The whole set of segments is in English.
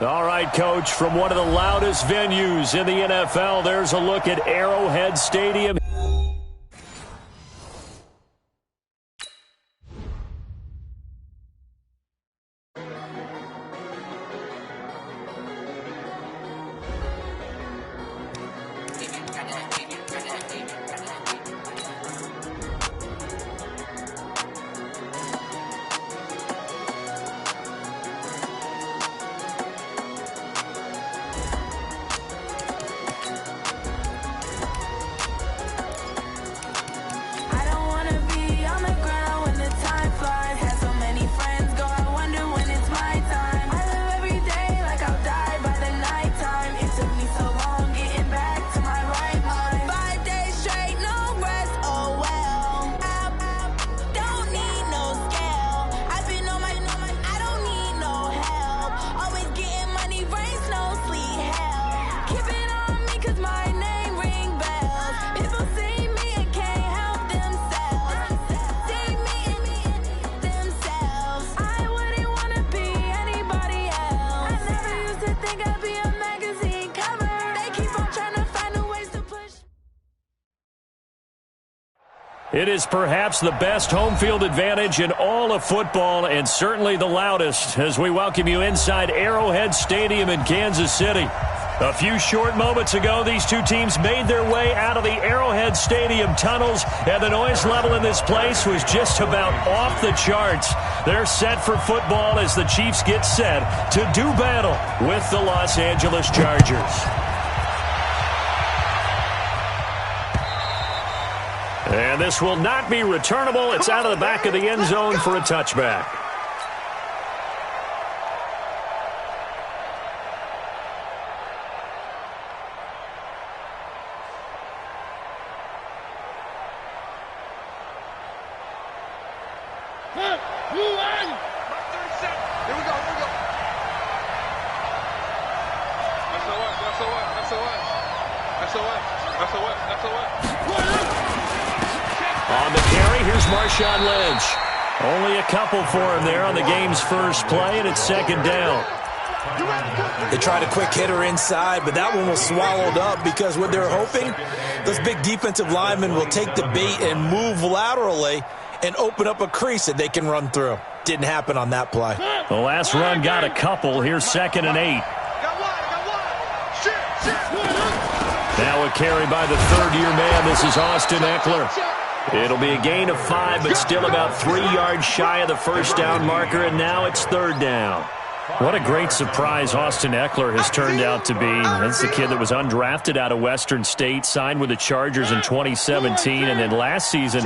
All right, Coach, from one of the loudest venues in the NFL, there's a look at Arrowhead Stadium. It is perhaps the best home field advantage in all of football, and certainly the loudest, as we welcome you inside Arrowhead Stadium in Kansas City. A few short moments ago, these two teams made their way out of the Arrowhead Stadium tunnels, and the noise level in this place was just about off the charts. They're set for football as the Chiefs get set to do battle with the Los Angeles Chargers. And this will not be returnable. It's out of the back of the end zone for a touchback. Only a couple for him there on the game's first play, and it's second down. They tried a quick hitter inside, but that one was swallowed up because what they're hoping, those big defensive linemen will take the bait and move laterally and open up a crease that they can run through. Didn't happen on that play. The last run got a couple. Here's 2nd and 8. Now a carry by the third-year man. This is Austin Eckler. It'll be a gain of 5, but still about 3 yards shy of the first down marker, and now it's third down. What a great surprise Austin Eckler has turned out to be. That's the kid that was undrafted out of Western State, signed with the Chargers in 2017, and then last season,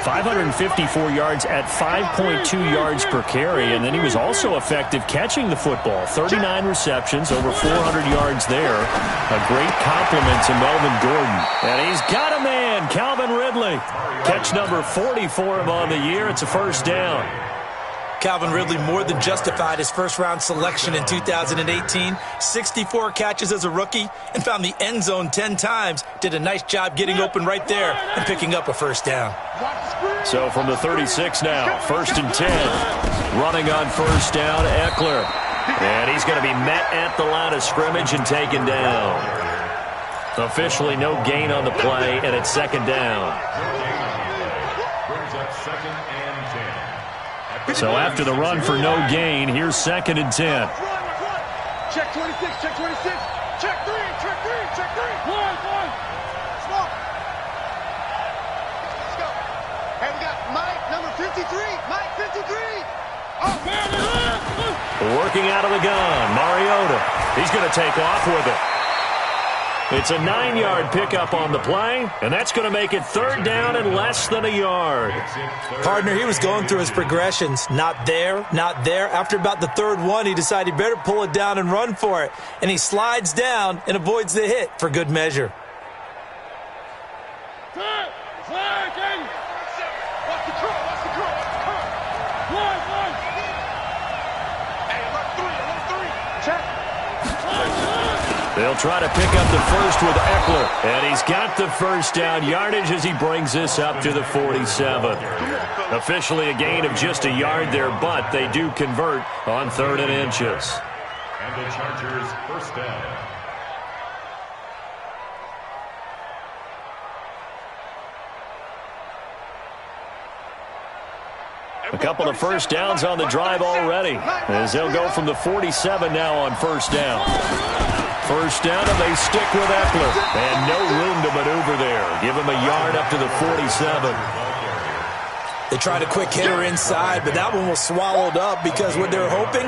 554 yards at 5.2 yards per carry, and then he was also effective catching the football. 39 receptions, over 400 yards there. A great compliment to Melvin Gordon. And he's got a man, Calvin Ridley. Catch number 40 for him on the year. It's a first down. Calvin Ridley more than justified his first-round selection in 2018. 64 catches as a rookie and found the end zone 10 times. Did a nice job getting open right there and picking up a first down. So from the 36 now, 1st and 10. Running on first down, Eckler. And he's going to be met at the line of scrimmage and taken down. Officially no gain on the play, and it's second down. So after the run for no gain, here's 2nd and 10. Check 26, check 26, check 3, check 3, check 3. One. Small. Let's go. Hey, we got Mike, number 53. Mike, 53. Oh, man. Working out of the gun, Mariota. He's going to take off with it. It's a 9-yard pickup on the play, and that's going to make it third down and less than a yard. Partner, he was going through his progressions. Not there, not there. After about the third one, he decided he better pull it down and run for it. And he slides down and avoids the hit for good measure. They'll try to pick up the first with Eckler. And he's got the first down yardage as he brings this up to the 47. Officially a gain of just a yard there, but they do convert on 3rd and inches. And the Chargers first down. A couple of first downs on the drive already, as they'll go from the 47 now on first down. First down, and they stick with Eckler. And no room to maneuver there. Give him a yard up to the 47. They tried a quick hitter inside, but that one was swallowed up because what they're hoping,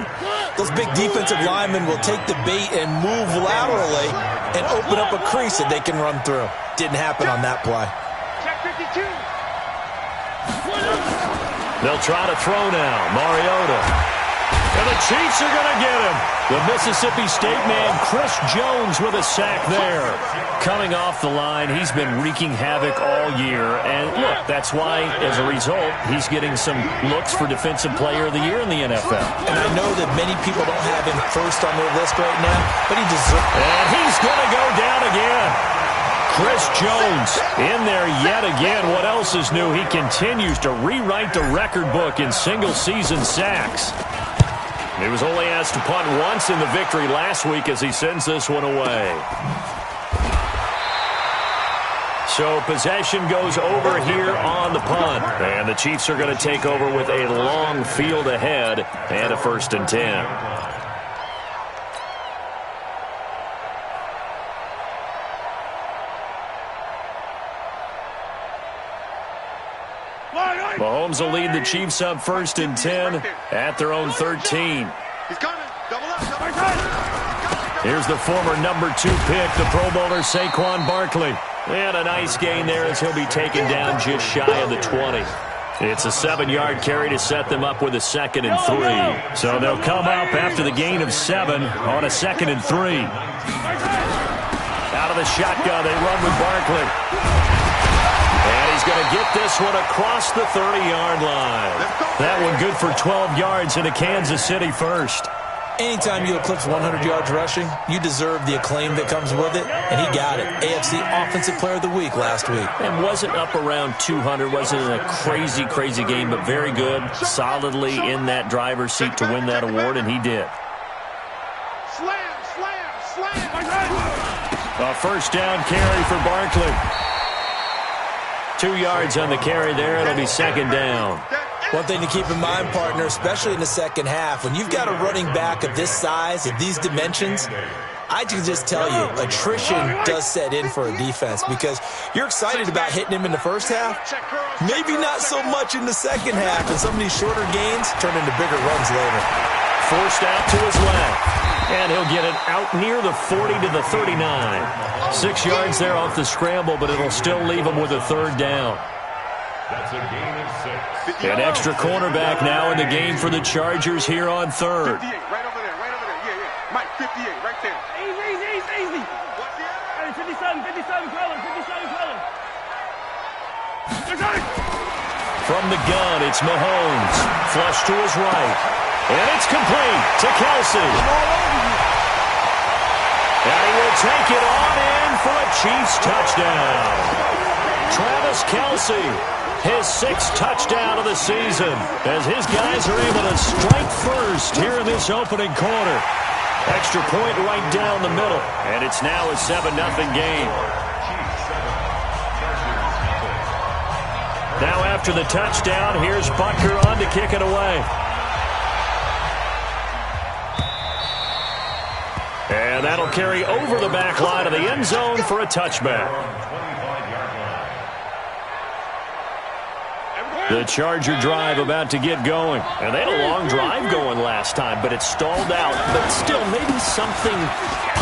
those big defensive linemen will take the bait and move laterally and open up a crease that they can run through. Didn't happen on that play. Check 52. They'll try to throw now. Mariota. And the Chiefs are going to get him. The Mississippi State man, Chris Jones, with a sack there. Coming off the line, he's been wreaking havoc all year. And look, that's why, as a result, he's getting some looks for Defensive Player of the Year in the NFL. And I know that many people don't have him first on their list right now, but he deserves it. And he's going to go down again. Chris Jones in there yet again. What else is new? He continues to rewrite the record book in single-season sacks. He was only asked to punt once in the victory last week as he sends this one away. So possession goes over here on the punt. And the Chiefs are going to take over with a long field ahead and a 1st and 10. Mahomes will lead the Chiefs up 1st and 10 at their own 13. He's coming. Double up. Double up. Here's the former number 2 pick, the Pro Bowler Saquon Barkley. And a nice gain there as he'll be taken down just shy of the 20. It's a 7-yard carry to set them up with a 2nd and 3. So they'll come up after the gain of 7 on a 2nd and 3. Out of the shotgun, they run with Barkley. And he's going to get this one across the 30-yard line. That one good for 12 yards into Kansas City first. Anytime you eclipse 100 yards rushing, you deserve the acclaim that comes with it, and he got it. AFC Offensive Player of the Week last week. And wasn't up around 200, wasn't in a crazy, crazy game, but very good, solidly in that driver's seat to win that award, and he did. Slam, slam, slam. A first down carry for Barkley. 2 yards on the carry there. It'll be 2nd down. One thing to keep in mind, partner, especially in the second half, when you've got a running back of this size, of these dimensions, I can just tell you, attrition does set in for a defense because you're excited about hitting him in the first half, maybe not so much in the second half, and some of these shorter gains turn into bigger runs later. Forced out to his left. And he'll get it out near the 40 to the 39. 6 yards there off the scramble, but it'll still leave him with a 3rd down. That's a gain of 6. An extra cornerback now in the game for the Chargers here on 3rd. 58, right over there, right over there. Yeah, yeah. Mike, 58, right there. Easy. What's the other? 57 color. From the gun, it's Mahomes. Flush to his right. And it's complete to Kelsey. And he will take it on in for a Chiefs touchdown. Travis Kelsey, his 6th touchdown of the season, as his guys are able to strike first here in this opening quarter. Extra point right down the middle, and it's now a 7-0 game. Now after the touchdown, here's Butker on to kick it away. And that'll carry over the back line of the end zone for a touchback. The Charger drive about to get going. And they had a long drive going last time, but it stalled out. But still, maybe something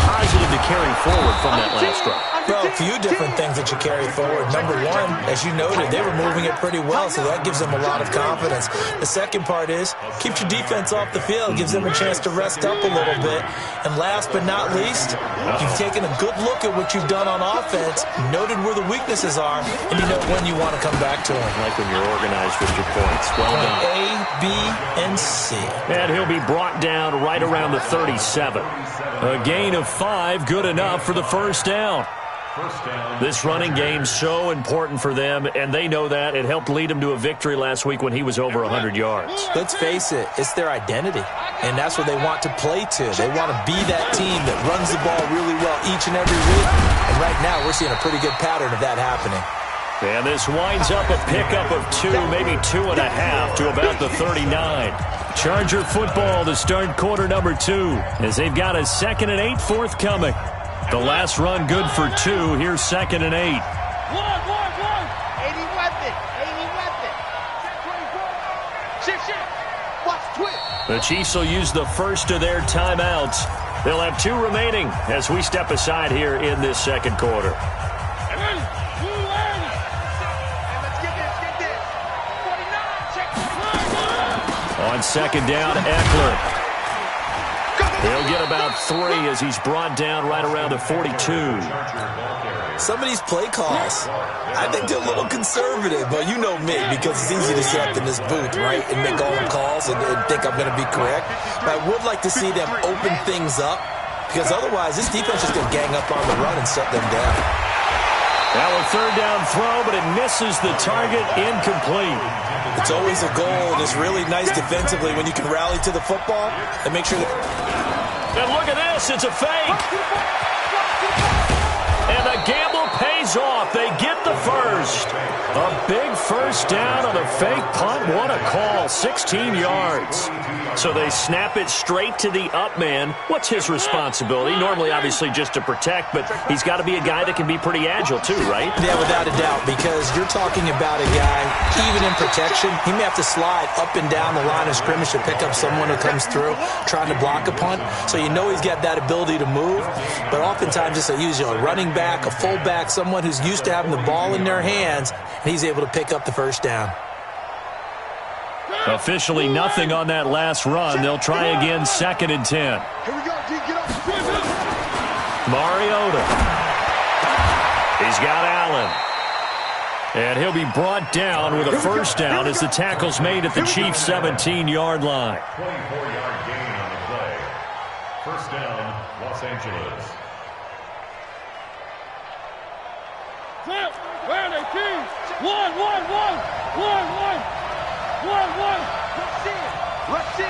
positive to carry forward from that last drive. Well, a few different things that you carry forward. Number one, as you noted, they were moving it pretty well, so that gives them a lot of confidence. The second part is, keeps your defense off the field, gives them a chance to rest up a little bit. And last but not least, you've taken a good look at what you've done on offense, noted where the weaknesses are, and you know when you want to come back to them. Like when you're organized with your points. Well done. A, B, and C. And he'll be brought down right around the 37. A gain of 5, good enough for the first down. First down. This running game's so important for them, and they know that. It helped lead them to a victory last week when he was over 100 yards. Let's face it, it's their identity, and that's what they want to play to. They want to be that team that runs the ball really well each and every week, and right now we're seeing a pretty good pattern of that happening. And this winds up a pickup of 2, maybe 2.5 to about the 39. Charger football to start quarter number 2 as they've got a 2nd and 8 forthcoming. The last run good for 2. Here's 2nd and 8. 1. 80 weapon. 80 weapon. Check 24. Watch twist. The Chiefs will use the first of their timeouts. They'll have 2 remaining as we step aside here in this second quarter. On second down, Eckler. He'll get about 3 as he's brought down right around the 42. Some of these play calls, I think they're a little conservative, but you know me, because it's easy to sit up in this booth, right, and make all the calls and think I'm going to be correct. But I would like to see them open things up, because otherwise this defense is going to gang up on the run and shut them down. Now a third down throw, but it misses the target, incomplete. It's always a goal, and it's really nice defensively when you can rally to the football and make sure that... And look at this, it's a fake. And the gamble pays off. They get the first. A big first down on a fake punt. What a call, 16 yards. So they snap it straight to the up man. What's his responsibility? Normally, obviously, just to protect, but he's got to be a guy that can be pretty agile too, right? Yeah, without a doubt, because you're talking about a guy, even in protection, he may have to slide up and down the line of scrimmage to pick up someone who comes through trying to block a punt. So you know he's got that ability to move, but oftentimes it's usually a running back, a fullback, someone who's used to having the ball in their hands, and he's able to pick up the first down. Officially nothing on that last run. They'll try again, 2nd and 10. Here we go, D. Get up. Mariota. He's got Allen. And he'll be brought down with a first down as the tackle's made at the Chiefs' 17-yard line. 24-yard gain on the play. First down, Los Angeles. Where are they, team? 1. 1. Rush in.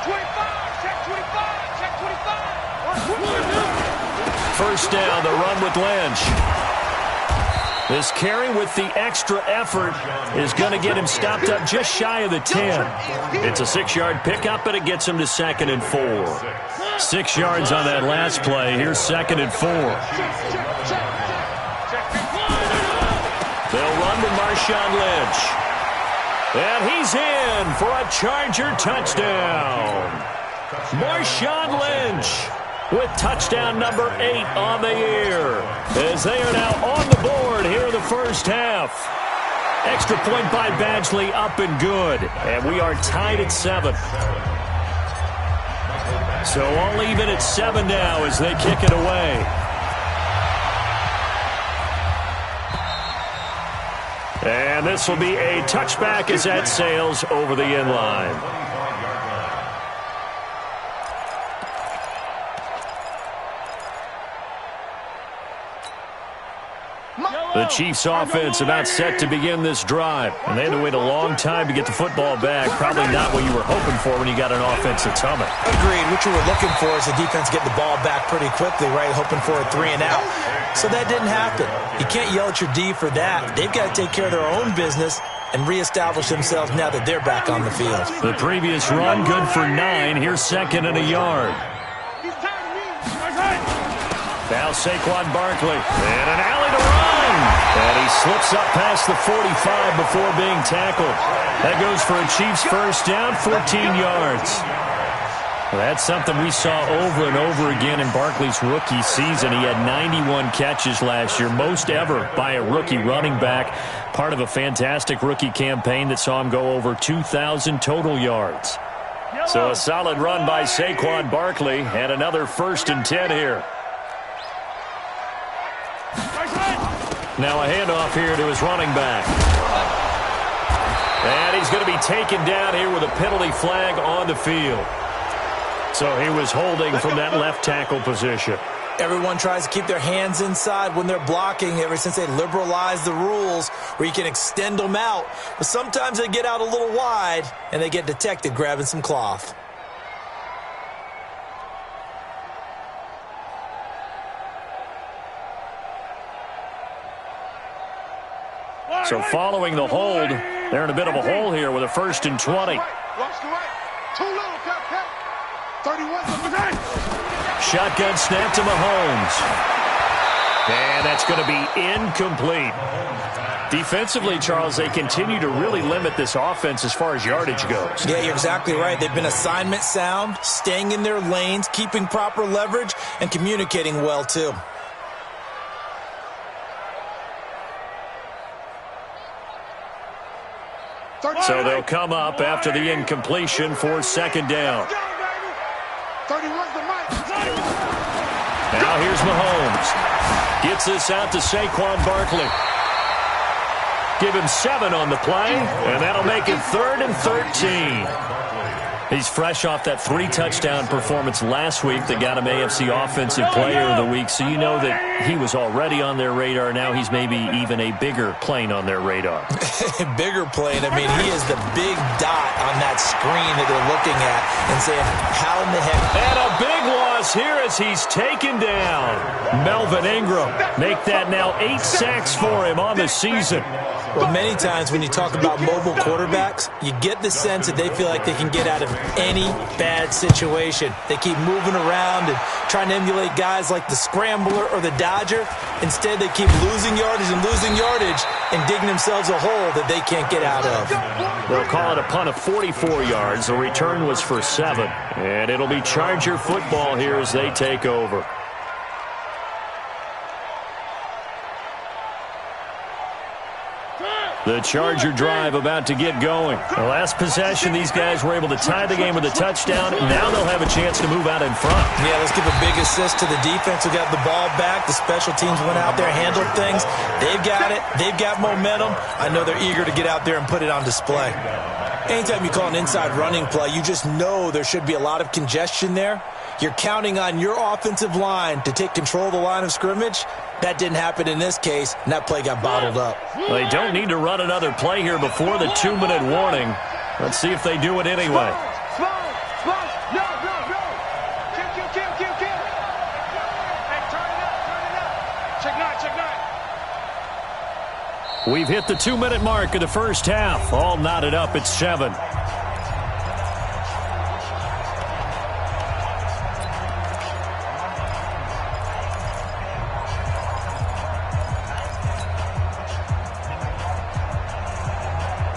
25. Check 25. Check 25. First down, the run with Lynch. This carry with the extra effort is going to get him stopped up just shy of the 10. It's a 6-yard pickup, and it gets him to 2nd and 4. 6 yards on that last play. Here's 2nd and 4. They'll run to Marshawn Lynch. And he's in for a Charger touchdown. Marshawn Lynch with touchdown number 8 on the year, as they are now on the board here in the first half. Extra point by Badgley, up and good. And we are tied at 7. So all even at 7 now as they kick it away. And this will be a touchback as that sails over the end line. The Chiefs offense about set to begin this drive. And they had to wait a long time to get the football back. Probably not what you were hoping for when you got an offense that's humming. Agreed. What you were looking for is the defense getting the ball back pretty quickly, right? Hoping for a 3 and out. So that didn't happen. You can't yell at your D for that. They've got to take care of their own business and reestablish themselves now that they're back on the field. The previous run good for 9. Here's 2nd and a yard. Now Saquon Barkley. And an alley to run. And he slips up past the 45 before being tackled. That goes for a Chiefs first down, 14 yards. Well, that's something we saw over and over again in Barkley's rookie season. He had 91 catches last year, most ever by a rookie running back. Part of a fantastic rookie campaign that saw him go over 2,000 total yards. So a solid run by Saquon Barkley, and another 1st and 10 here. Now a handoff here to his running back. And he's going to be taken down here with a penalty flag on the field. So he was holding from that left tackle position. Everyone tries to keep their hands inside when they're blocking ever since they liberalized the rules where you can extend them out. But sometimes they get out a little wide and they get detected grabbing some cloth. So following the hold, they're in a bit of a hole here with a 1st and 20. Watch the right. Too little, Cap. 31. Shotgun snap to Mahomes. And that's going to be incomplete. Defensively, Charles, they continue to really limit this offense as far as yardage goes. Yeah, you're exactly right. They've been assignment sound, staying in their lanes, keeping proper leverage, and communicating well, too. So they'll come up after the incompletion for 2nd down. Now here's Mahomes. Gets this out to Saquon Barkley. Give him 7 on the play, and that'll make it 3rd and 13. He's fresh off that 3-touchdown performance last week that got him AFC Offensive Player of the Week, so you know that he was already on their radar. Now he's maybe even a bigger plane on their radar. Bigger plane. I mean, he is the big dot on that screen that they're looking at and saying, how in the heck? And a big loss here as he's taken down. Melvin Ingram. Make that now 8 sacks for him on the season. Well, many times when you talk about mobile quarterbacks, you get the sense that they feel like they can get out of any bad situation. They keep moving around and trying to emulate guys like the Scrambler or the Dodger. Instead, they keep losing yardage and digging themselves a hole that they can't get out of. They'll call it a punt of 44 yards. The return was for 7. And it'll be Charger football here as they take over. The Charger drive about to get going. The last possession, these guys were able to tie the game with a touchdown. Now they'll have a chance to move out in front. Yeah, let's give a big assist to the defense who got the ball back. The special teams went out there, handled things. They've got it. They've got momentum. I know they're eager to get out there and put it on display. Anytime you call an inside running play, you just know there should be a lot of congestion there. You're counting on your offensive line to take control of the line of scrimmage. That didn't happen in this case, and that play got bottled up. Well, they don't need to run another play here before the 2-minute warning. Let's see if they do it anyway. No. Kill. Hey, turn it up. Check 9. We've hit the 2-minute mark of the first half. All knotted up at 7.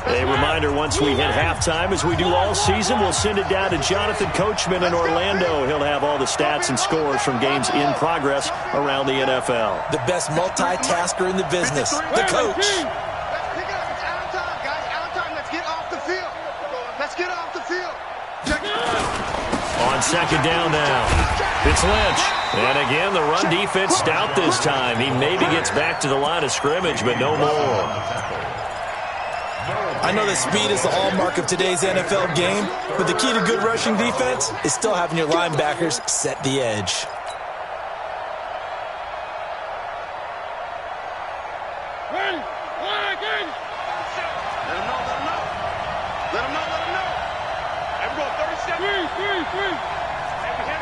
A reminder, once we hit halftime, as we do all season, we'll send it down to Jonathan Coachman in Orlando. He'll have all the stats and scores from games in progress around the NFL. The best multitasker in the business, the coach. Pick it up. It's out of time, guys. Out of time. Let's get off the field. Check it. On 2nd down now, it's Lynch. And again, the run defense stout this time. He maybe gets back to the line of scrimmage, but no more. I know that speed is the hallmark of today's NFL game, but the key to good rushing defense is still having your linebackers set the edge. Ready? Again. Let him know. Here we go, 30 seconds. 3.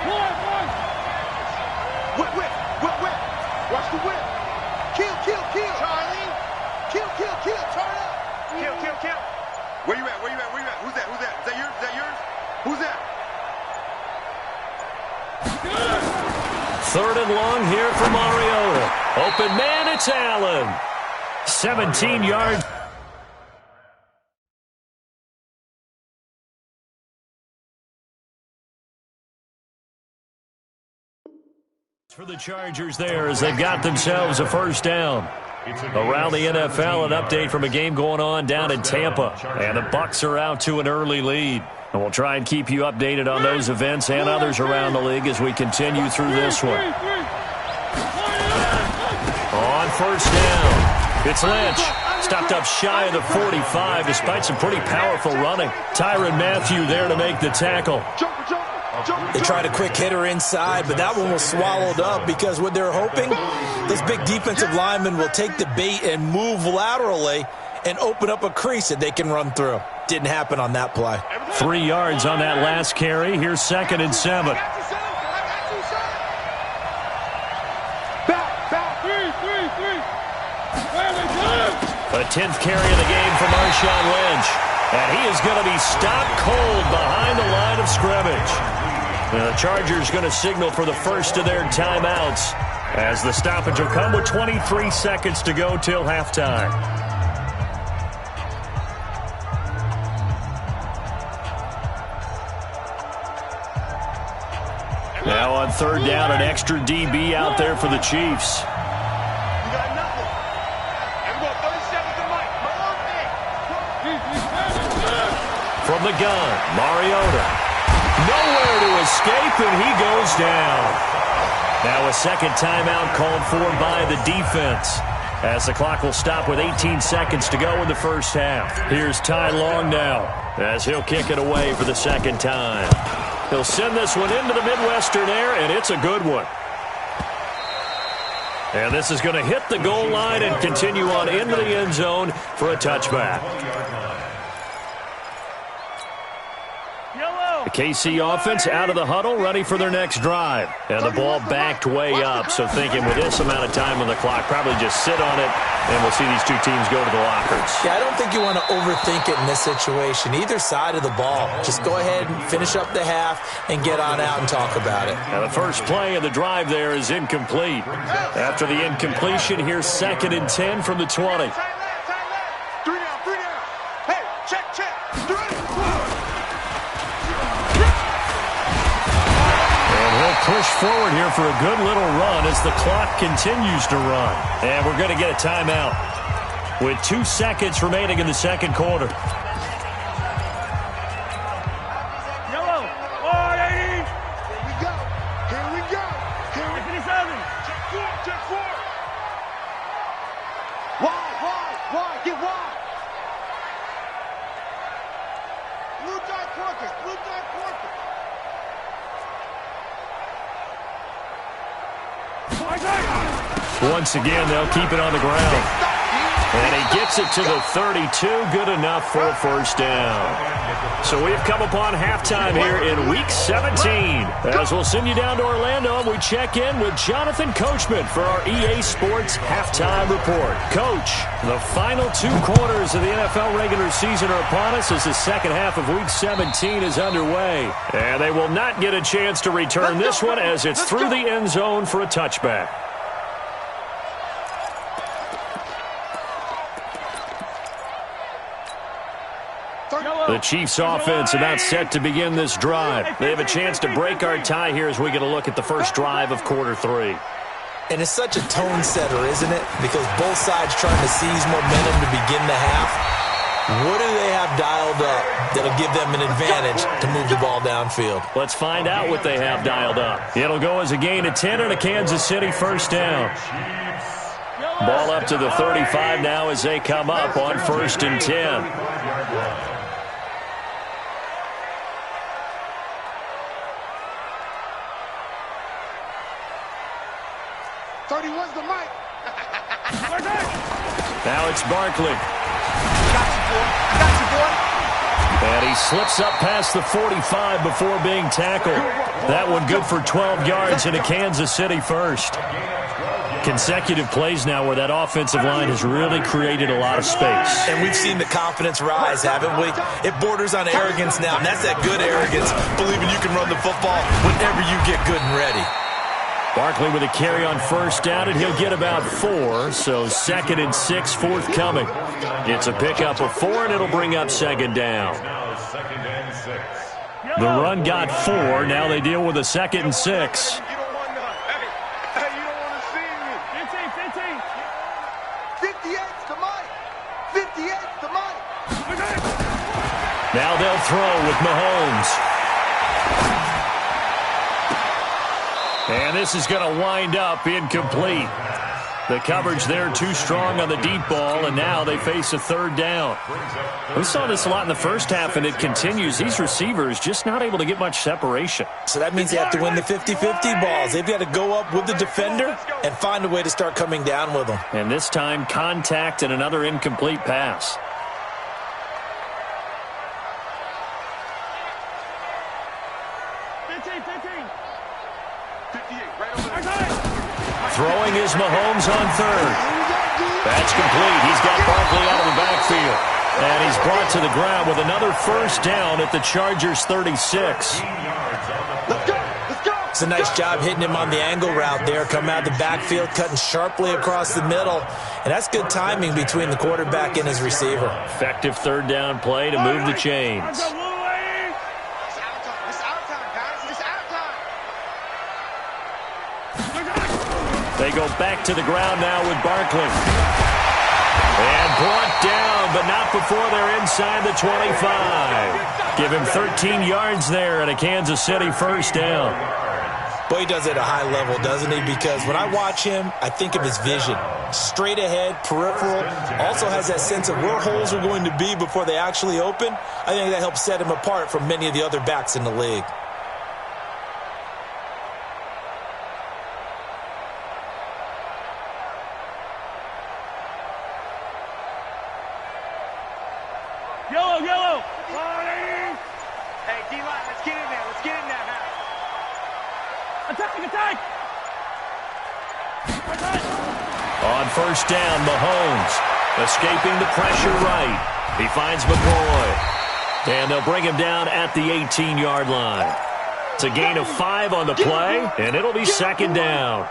One. Whip. Watch the whip. Kill. Charlie. Kill. Turn up. Kill. Where you at? Who's that? Is that yours? Who's that? 3rd and long here for Mariota. Open man, it's Allen. 17 yards. For the Chargers there as they've got themselves a 1st down. Around the NFL, an update from a game going on down in Tampa. And the Bucs are out to an early lead. And we'll try and keep you updated on those events and others around the league as we continue through this one. On 1st down, it's Lynch. Stopped up shy of the 45 despite some pretty powerful running. Tyrann Mathieu there to make the tackle. They tried a quick hitter inside, but that one was swallowed up because what they're hoping, those big defensive linemen will take the bait and move laterally and open up a crease that they can run through. Didn't happen on that play. 3 yards on that last carry. Here's 2nd and 7. A 10th carry of the game for Marshawn Lynch. And he is going to be stopped cold behind the line of scrimmage. The Chargers going to signal for the first of their timeouts as the stoppage will come with 23 seconds to go till halftime. Now on 3rd down, an extra DB out there for the Chiefs. From the gun, Mariota. Nowhere to escape, and he goes down. Now a second timeout called for by the defense, as the clock will stop with 18 seconds to go in the first half. Here's Ty Long now, as he'll kick it away for the second time. He'll send this one into the Midwestern air, and it's a good one. And this is going to hit the goal line and continue on into the end zone for a touchback. The KC offense out of the huddle, ready for their next drive. And the ball backed way up, so thinking with this amount of time on the clock, probably just sit on it, and we'll see these two teams go to the lockers. Yeah, I don't think you want to overthink it in this situation. Either side of the ball. Just go ahead and finish up the half and get on out and talk about it. Now the first play of the drive there is incomplete. After the incompletion, here's 2nd and 10 from the 20. Push forward here for a good little run as the clock continues to run. And we're going to get a timeout with 2 seconds remaining in the second quarter. Yellow. 180. Here we go. Here we go. Here we go. Check 4. Wide. Get wide. Blue dot Quarkus. Once again, they'll keep it on the ground. And he gets it to the 32. Good enough for a first down. So we've come upon halftime here in Week 17. As we'll send you down to Orlando, and we check in with Jonathan Coachman for our EA Sports Halftime Report. Coach, the final 2 quarters of the NFL regular season are upon us as the second half of Week 17 is underway. And they will not get a chance to return this one as it's through the end zone for a touchback. The Chiefs offense about set to begin this drive. They have a chance to break our tie here as we get a look at the first drive of quarter 3. And it's such a tone setter, isn't it? Because both sides trying to seize momentum to begin the half. What do they have dialed up that'll give them an advantage to move the ball downfield? Let's find out what they have dialed up. It'll go as a gain of 10 and a Kansas City first down. Ball up to the 35 now as they come up on 1st and 10. 31's the mic. Now it's Barkley. Got you, boy. And he slips up past the 45 before being tackled. That one good for 12 yards and a Kansas City first. Consecutive plays now where that offensive line has really created a lot of space. And we've seen the confidence rise, haven't we? It borders on arrogance now, and that's that good arrogance, believing you can run the football whenever you get good and ready. Barkley with a carry on first down, and he'll get about 4, so 2nd and 6 forthcoming. It's a pickup of 4, and it'll bring up 2nd down. The run got 4. Now they deal with a 2nd and 6. Now they'll throw with Mahomes. And this is going to wind up incomplete. The coverage there too strong on the deep ball, and now they face a third down. We saw this a lot in the first half, and it continues. These receivers just not able to get much separation. So that means they have to win the 50-50 balls. They've got to go up with the defender and find a way to start coming down with them. And this time, contact and another incomplete pass. Throwing is Mahomes on third. That's complete. He's got Barkley out of the backfield. And he's brought to the ground with another first down at the Chargers' 36. It's a nice job hitting him on the angle route there. Coming out of the backfield, cutting sharply across the middle. And that's good timing between the quarterback and his receiver. Effective third down play to move the chains. They go back to the ground now with Barkley. And brought down, but not before they're inside the 25. Give him 13 yards there and a Kansas City first down. Boy, he does it at a high level, doesn't he? Because when I watch him, I think of his vision. Straight ahead, peripheral. Also has that sense of where holes are going to be before they actually open. I think that helps set him apart from many of the other backs in the league. Yellow. Hey, D-line, let's get in there. Let's get in there now. Attack. On first down, Mahomes escaping the pressure right. He finds McCoy. And they'll bring him down at the 18-yard line. It's a gain of 5 on the play, and it'll be second down.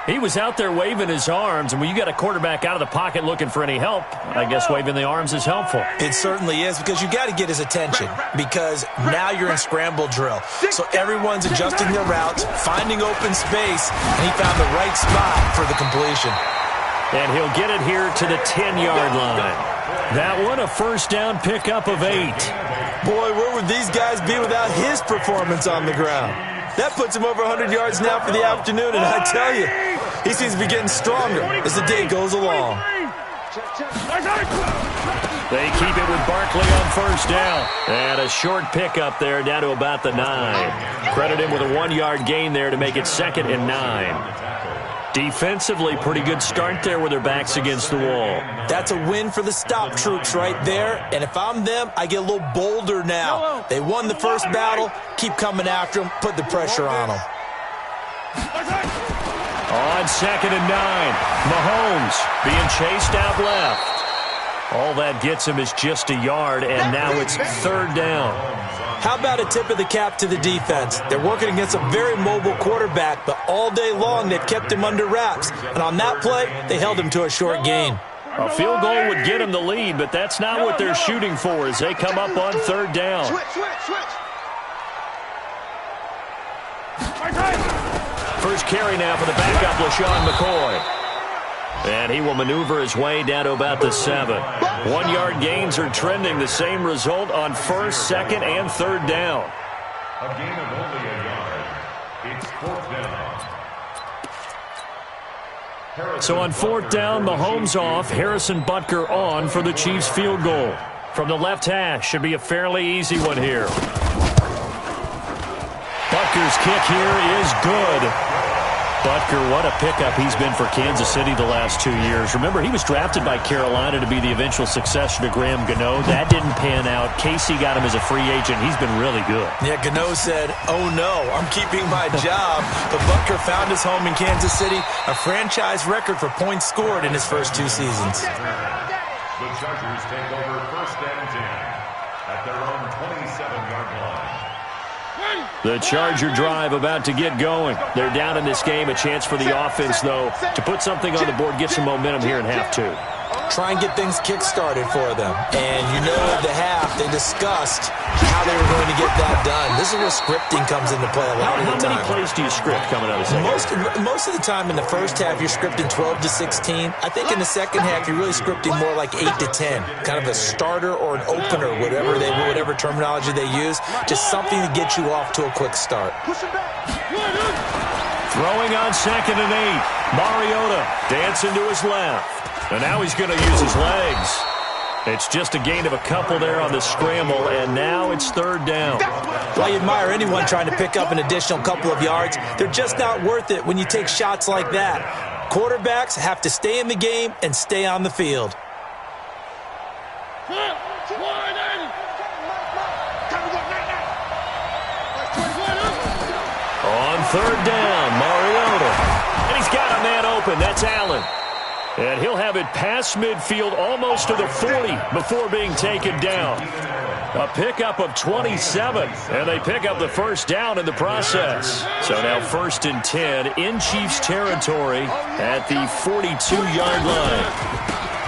He was out there waving his arms, and when you got a quarterback out of the pocket looking for any help, I guess waving the arms is helpful. It certainly is, because you got to get his attention, because now you're in scramble drill. So everyone's adjusting their routes, finding open space, and he found the right spot for the completion. And he'll get it here to the 10-yard line. That one, a first down pickup of 8. Boy, where would these guys be without his performance on the ground? That puts him over 100 yards now for the afternoon, and I tell you, he seems to be getting stronger as the day goes along. They keep it with Barkley on first down. And a short pickup there down to about the 9. Credit him with a 1-yard gain there to make it 2nd and 9. Defensively, pretty good start there with their backs against the wall. That's a win for the stop troops right there. And if I'm them, I get a little bolder now. They won the first battle. Keep coming after them. Put the pressure on them. On 2nd and 9, Mahomes being chased out left. All that gets him is just a yard, and now it's 3rd down. How about a tip of the cap to the defense? They're working against a very mobile quarterback, but all day long they've kept him under wraps. And on that play, they held him to a short gain. A field goal would get them the lead, but that's not what they're shooting for as they come up on 3rd down. Switch. First carry now for the backup, LaShawn McCoy. And he will maneuver his way down to about the 7. 1-yard gains are trending. The same result on 1st, 2nd, and 3rd down. A gain of only a yard. It's 4th down. So on 4th down, Mahomes off, Harrison Butker on for the Chiefs field goal. From the left hash, should be a fairly easy one here. Butker's kick here is good. Butker, what a pickup he's been for Kansas City the last 2 years. Remember, he was drafted by Carolina to be the eventual successor to Graham Gano. That didn't pan out. Casey got him as a free agent. He's been really good. Yeah, Gano said, oh no, I'm keeping my job. But Butker found his home in Kansas City, a franchise record for points scored in his first 2 seasons. The Chargers take over 1st and 10 at their own 27-yard line. The Charger drive about to get going. They're down in this game. A chance for the offense, though, to put something on the board, get some momentum here in half 2. Try and get things kick-started for them. And you know at the half, they discussed how they were going to get that done. This is where scripting comes into play a lot of the time. How many plays do you script coming out of the second? Most of the time in the first half, you're scripting 12 to 16. I think in the second half, you're really scripting more like 8 to 10. Kind of a starter or an opener, whatever terminology they use. Just something to get you off to a quick start. Push him back. Throwing on 2nd and 8. Mariota dancing to his left. And now he's going to use his legs. It's just a gain of a couple there on the scramble, and now it's 3rd down. Well, I admire anyone trying to pick up an additional couple of yards. They're just not worth it when you take shots like that. Quarterbacks have to stay in the game and stay on the field. On 3rd down, Mariota. And he's got a man open. That's Allen. And he'll have it past midfield almost to the 40 before being taken down. A pickup of 27, and they pick up the 1st down in the process. So now 1st and 10 in Chiefs territory at the 42-yard line.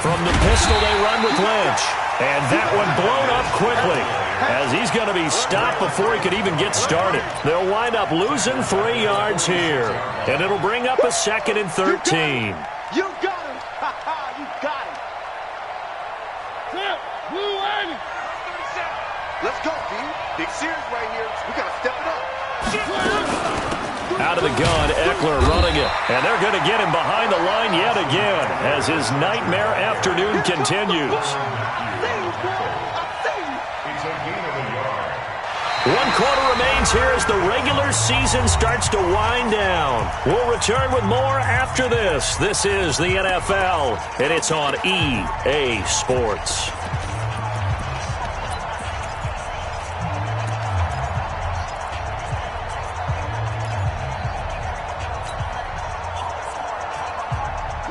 From the pistol, they run with Lynch. And that one blown up quickly as he's going to be stopped before he could even get started. They'll wind up losing 3 yards here. And it'll bring up a 2nd and 13. You got him. You got him. Let's go, D. Big series right here. We got to step it up. Out of the gun, Eckler running it. And they're going to get him behind the line yet again as his nightmare afternoon continues. 1 quarter remains here as the regular season starts to wind down. We'll return with more after this. This is the NFL, and it's on EA Sports.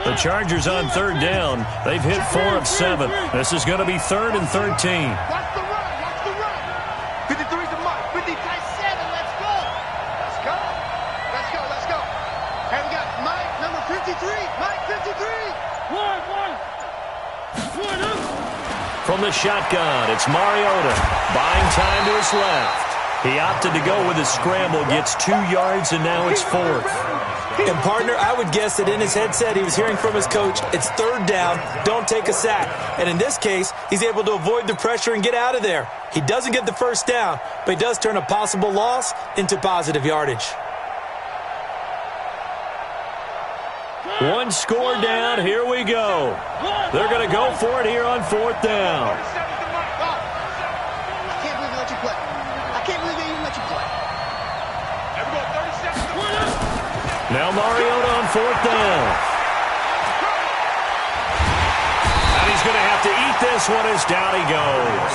The Chargers on 3rd down. They've hit 4 of 7. This is going to be 3rd and 13. Watch the run. 53's the mark. 50 times 7. Let's go. Let's go. And we got Mike, number 53. Mike, 53. From the shotgun, it's Mariota. Buying time to his left. He opted to go with his scramble, gets 2 yards, and now it's 4th. And, partner, I would guess that in his headset he was hearing from his coach, it's 3rd down, don't take a sack. And in this case, he's able to avoid the pressure and get out of there. He doesn't get the 1st down, but he does turn a possible loss into positive yardage. 1 score down, here we go. They're going to go for it here on 4th down. I can't believe they let you play. I can't believe they even let you play. There we go, 30 seconds. Now Mariota on 4th down. And he's going to have to eat this one as down he goes.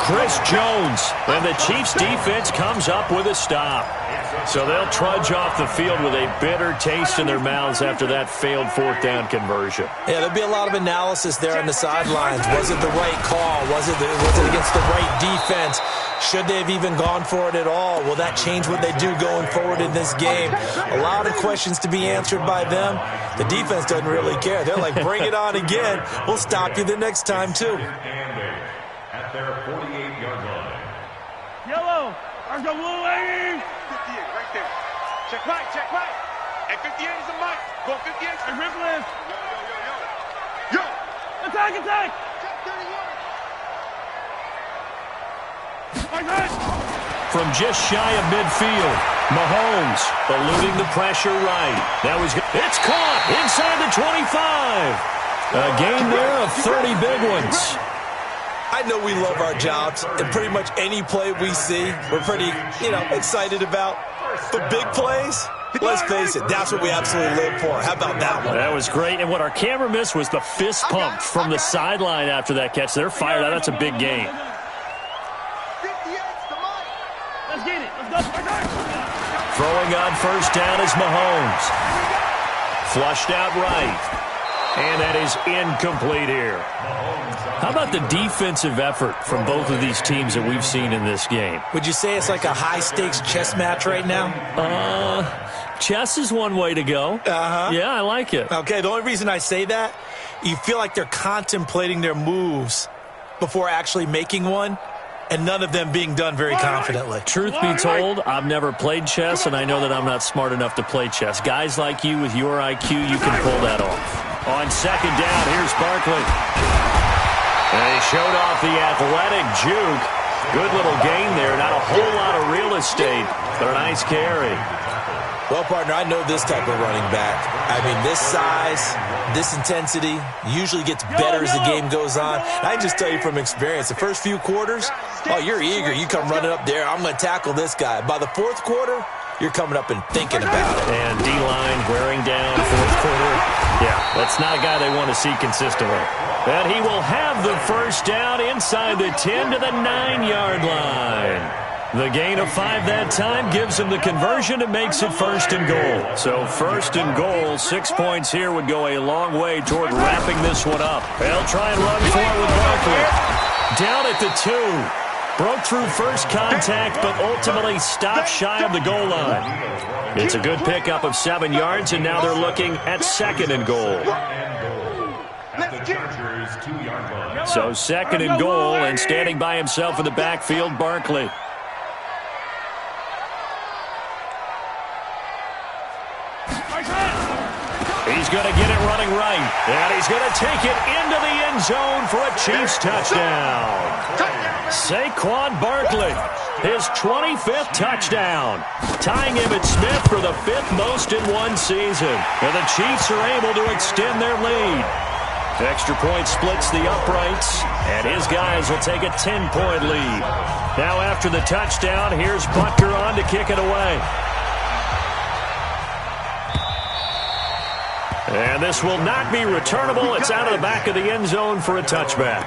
Chris Jones. And the Chiefs defense comes up with a stop. So they'll trudge off the field with a bitter taste in their mouths after that failed 4th down conversion. Yeah, there'll be a lot of analysis there on the sidelines. Was it the right call? Was it against the right defense? Should they have even gone for it at all? Will that change what they do going forward in this game? A lot of questions to be answered by them. The defense doesn't really care. They're like, bring it on again. We'll stop you the next time, too. At their 48-yard line. Yellow. There's the blue lady. 58, right there. Check Mike. Hey, 58 is the Mike. Go 58. Hey, Ripley. Yo. Attack. Check 30 yards. From just shy of midfield, Mahomes eluding the pressure right. It's caught inside the 25. A gain there of 30 big ones. I know we love our jobs, and pretty much any play we see, we're pretty, excited about. But big plays, let's face it, that's what we absolutely live for. How about that one? That was great, and what our camera missed was the fist pump from the sideline after that catch. They're fired out. That's a big gain. 58's the Mike. Let's get it. Let's go. Throwing on 1st down is Mahomes. Flushed out right. And that is incomplete here. How about the defensive effort from both of these teams that we've seen in this game? Would you say it's like a high-stakes chess match right now? Chess is one way to go. Uh-huh. Yeah, I like it. Okay, the only reason I say that, you feel like they're contemplating their moves before actually making one, and none of them being done very confidently. Truth be told, I've never played chess, and I know that I'm not smart enough to play chess. Guys like you with your IQ, you can pull that off. On 2nd down, here's Barkley. And he showed off the athletic juke. Good little gain there. Not a whole lot of real estate, but a nice carry. Well, partner, I know this type of running back. I mean, this size, this intensity usually gets better as the game goes on. I just tell you from experience, the first few quarters, oh, you're eager. You come running up there, I'm going to tackle this guy. By the fourth quarter, you're coming up and thinking about it. And D-line wearing down fourth quarter. Yeah, that's not a guy they want to see consistently. And he will have the first down inside the 10 to the 9-yard line. The gain of 5 that time gives him the conversion and makes it first and goal. So first and goal, 6 points here would go a long way toward wrapping this one up. They'll try and run for it with Barkley. Down at the 2. Broke through first contact, but ultimately stopped shy of the goal line. It's a good pickup of 7 yards, and now they're looking at second and goal. At the Chargers' 2-yard line. So second and goal, and standing by himself in the backfield, Barkley. He's going to get it running right, and he's going to take it into the end zone for a Chiefs touchdown. Saquon Barkley, his 25th touchdown, tying him at Smith for the 5th most in one season. And the Chiefs are able to extend their lead. Extra point splits the uprights, and his guys will take a 10-point lead. Now after the touchdown, here's Butker on to kick it away. And this will not be returnable. It's out of the back of the end zone for a touchback.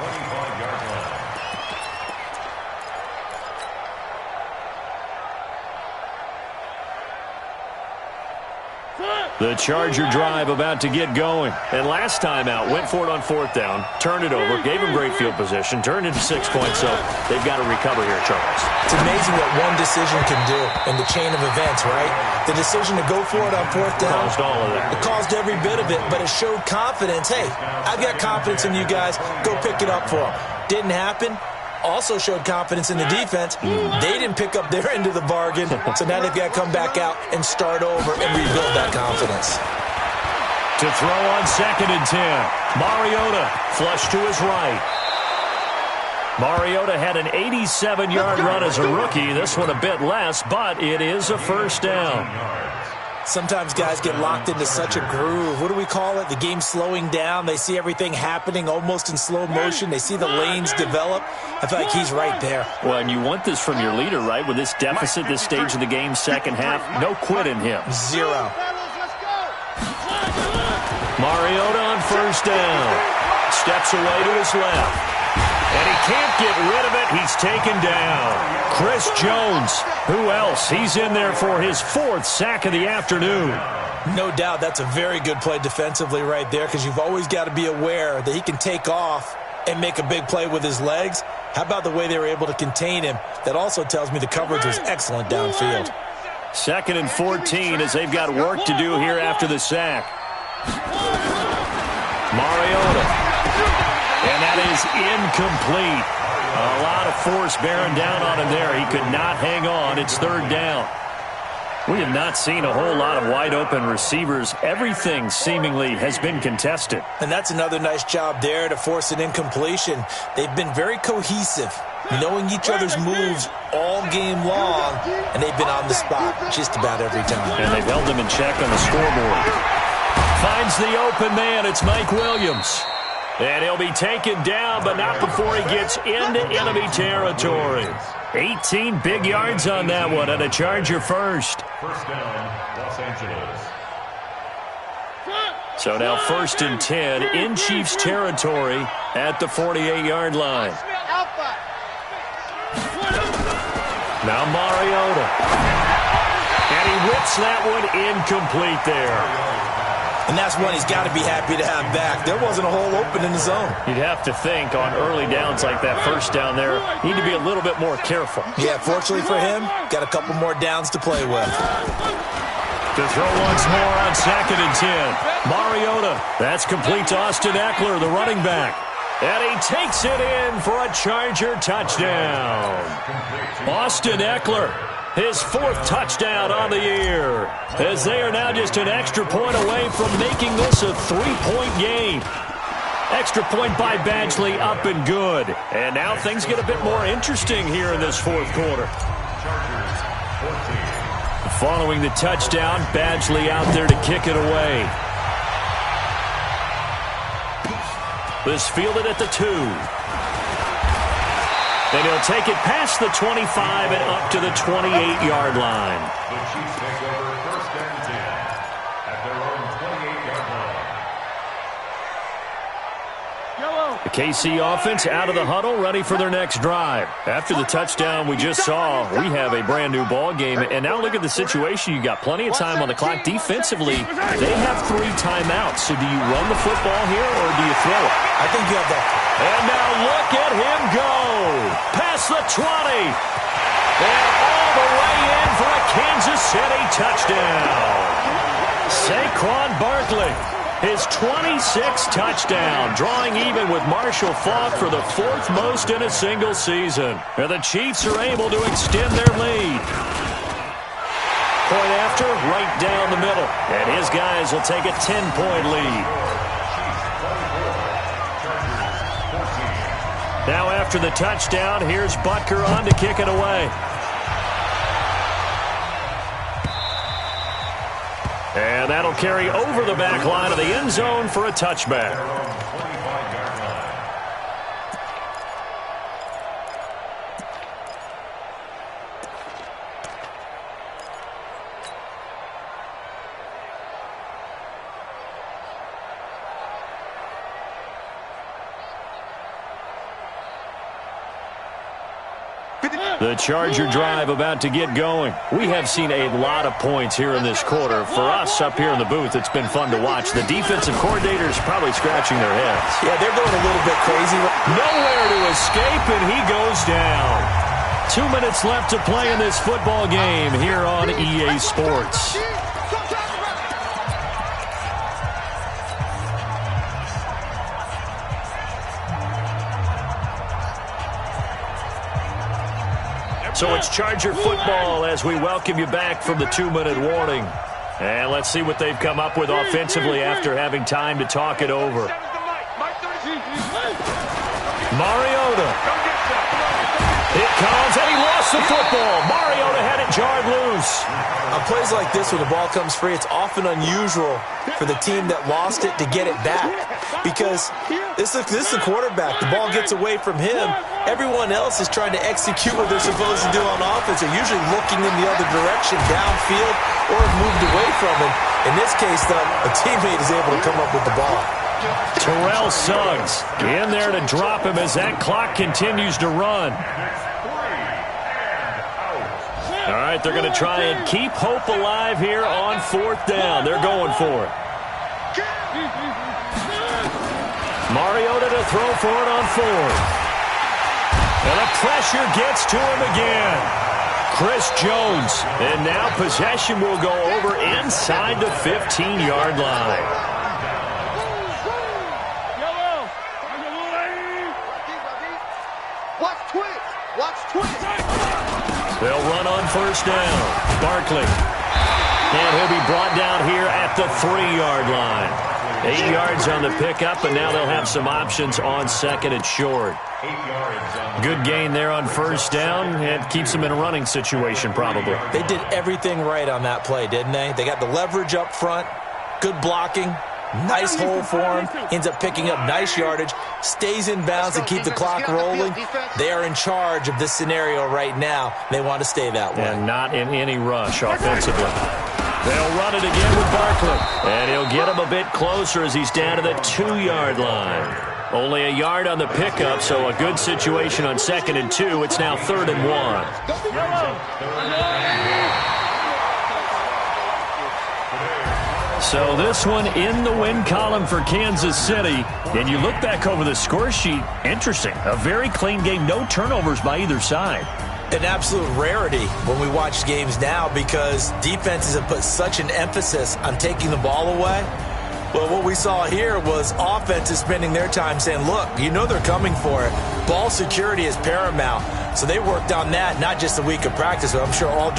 The Charger drive about to get going. And last time out, went for it on 4th down, turned it over, gave him great field position, turned into 6 points, so they've got to recover here, Charles. It's amazing what one decision can do in the chain of events, right? The decision to go for it on 4th down. Caused all of that. It caused every bit of it, but it showed confidence. Hey, I've got confidence in you guys. Go pick it up for them. Didn't happen. Also showed confidence in the defense. They didn't pick up their end of the bargain, so now they've got to come back out and start over and rebuild that confidence. To throw on 2nd and 10. Mariota flush to his right. Mariota had an 87-yard run as a rookie. This one a bit less, but it is a first down. Sometimes guys get locked into such a groove. What do we call it? The game slowing down. They see everything happening almost in slow motion. They see the lanes develop. I feel like he's right there. Well, and you want this from your leader, right? With this deficit, this stage of the game, second half, no quit in him. 0. Mariota on first down. Steps away to his left. And he can't get rid of it. He's taken down. Chris Jones. Who else? He's in there for his 4th sack of the afternoon. No doubt that's a very good play defensively right there, because you've always got to be aware that he can take off and make a big play with his legs. How about the way they were able to contain him? That also tells me the coverage was excellent downfield. 2nd and 14 as they've got work to do here after the sack. Mariota. And that is incomplete. A lot of force bearing down on him there. He could not hang on. It's 3rd down. We have not seen a whole lot of wide-open receivers. Everything seemingly has been contested. And that's another nice job there to force an incompletion. They've been very cohesive, knowing each other's moves all game long, and they've been on the spot just about every time. And they've held them in check on the scoreboard. Finds the open man. It's Mike Williams. And he'll be taken down, but not before he gets into enemy territory. 18 big yards on that one, and a Charger first. First down, Los Angeles. So now 1st and 10 in Chiefs territory at the 48-yard line. Now Mariota. And he whips that one incomplete there. And that's one he's got to be happy to have back. There wasn't a hole open in the zone. You'd have to think on early downs like that first down there, need to be a little bit more careful. Yeah, fortunately for him, got a couple more downs to play with. To throw once more on 2nd and 10. Mariota. That's complete to Austin Eckler, the running back. And he takes it in for a Charger touchdown. Austin Eckler. His 4th touchdown on the year, as they are now just an extra point away from making this a 3-point game. Extra point by Badgley, up and good. And now things get a bit more interesting here in this 4th quarter. Chargers 14. Following the touchdown, Badgley out there to kick it away. This fielded at the 2. And he'll take it past the 25 and up to the 28-yard line. The Chiefs take over first and 10 at their own 28-yard line. The KC offense out of the huddle, ready for their next drive. After the touchdown we just saw, we have a brand-new ball game. And now look at the situation. You got plenty of time on the clock. Defensively, they have 3 timeouts. So do you run the football here or do you throw it? I think you have that. And now look at him go. Past the 20. And all the way in for a Kansas City touchdown. Saquon Barkley, his 26th touchdown, drawing even with Marshall Faulk for the 4th most in a single season. And the Chiefs are able to extend their lead. Point after, right down the middle. And his guys will take a 10-point lead. Now after the touchdown, here's Butker on to kick it away. And that'll carry over the back line of the end zone for a touchback. The Charger drive about to get going. We have seen a lot of points here in this quarter. For us up here in the booth, it's been fun to watch. The defensive coordinators probably scratching their heads. Yeah, they're going a little bit crazy. Nowhere to escape, and he goes down. 2 minutes left to play in this football game here on EA Sports. So it's Charger football as we welcome you back from the 2-minute warning. And let's see what they've come up with offensively after having time to talk it over. Mariota. It comes, and he lost the football. Mariota had it jarred loose. On plays like this, when the ball comes free, it's often unusual for the team that lost it to get it back. Because this is the quarterback. The ball gets away from him. Everyone else is trying to execute what they're supposed to do on offense. They're usually looking in the other direction, downfield, or moved away from it. In this case, though, a teammate is able to come up with the ball. Terrell Suggs in there to drop him as that clock continues to run. All right, they're going to try and keep hope alive here on 4th down. They're going for it. Mariota to throw for it on 4th. And the pressure gets to him again. Chris Jones. And now possession will go over inside the 15-yard line. They'll run on 1st down. Barkley. And he'll be brought down here at the 3-yard line. 8 yards on the pickup, and now they'll have some options on 2nd and short. Good gain there on 1st down, and keeps them in a running situation probably. They did everything right on that play, didn't they? They got the leverage up front, good blocking, nice hole for him, ends up picking up nice yardage, stays in bounds and keep the clock rolling. They are in charge of this scenario right now. They want to stay that way. And not in any rush offensively. They'll run it again with Barkley. And he'll get him a bit closer as he's down to the 2-yard line. Only a yard on the pickup, so a good situation on 2nd and 2. It's now 3rd and 1. So this one in the win column for Kansas City. And you look back over the score sheet, interesting. A very clean game, no turnovers by either side. An absolute rarity when we watch games now because defenses have put such an emphasis on taking the ball away. Well, what we saw here was offenses spending their time saying, look, you know they're coming for it. Ball security is paramount. So they worked on that, not just a week of practice, but I'm sure all